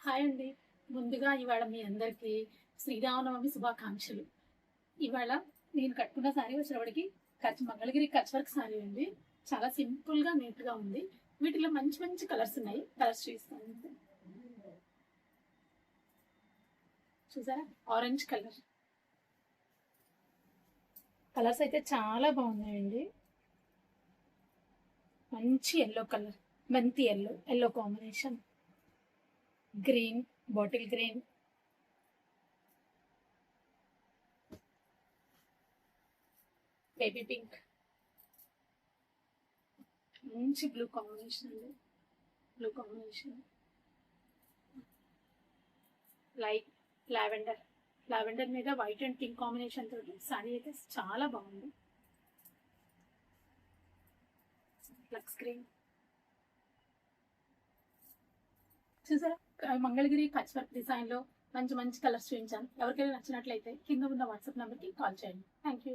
Hi అండి. ముందుగా ఇవాళ మీ అందరికీ శ్రీరామనవమి శుభాకాంక్షలు. ఇవాళ నేను కట్టుకున్న శారీ వచ్చేటప్పటికి మంగళగిరి కచ్ వర్క్ శారీ అండి. చాలా సింపుల్‌గా, నీట్‌గా ఉంది. వీటిలో మంచి మంచి కలర్స్ ఉన్నాయి. కలర్స్ చూపిస్తాను. చూసారా? Orange colour. కలర్స్ అయితే చాలా బాగున్నాయండి. మంచి యెల్లో కలర్, మెంతి yellow combination, green, bottle green, baby pink, మంచి బ్లూ కాంబినేషన్ అండి. బ్లూ కాంబినేషన్, లైట్ లావెండర్ మీద వైట్ అండ్ పింక్ కాంబినేషన్ తోటి సారీ అయితే చాలా బాగుంది. Lux green. చూసారా? మంగళగిరి కచ్ వర్క్ డిజైన్ లో మంచి మంచి కలర్స్ చూపించాను. ఎవరికైనా నచ్చినట్లయితే కింద ఉన్న వాట్సాప్ నెంబర్కి కాల్ చేయండి. Thank you.